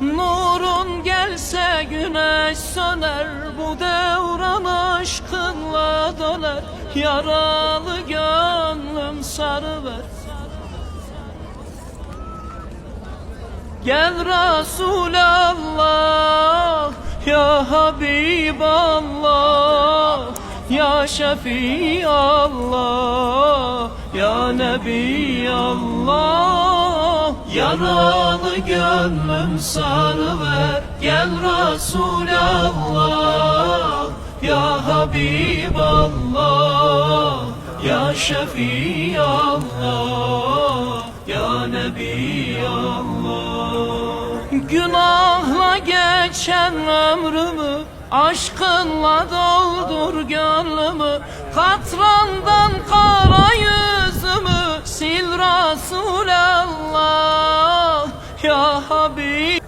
Nurun gelse güneş söner, bu devran aşkınla döner. Yaralı gönlüm sarıver. Gel Resulallah, ya Habiballah, ya Şefiallah, ya Nebiyallah. Yaralı gönlüm sarıver. Gel Resulallah, ya Habiballah, ya Şefiallah, ya Nebiyallah. Günahla geçen ömrümü aşkınla doldur gönlümü. Katrandan kara yüzümü sil Resulallah, ya Habib.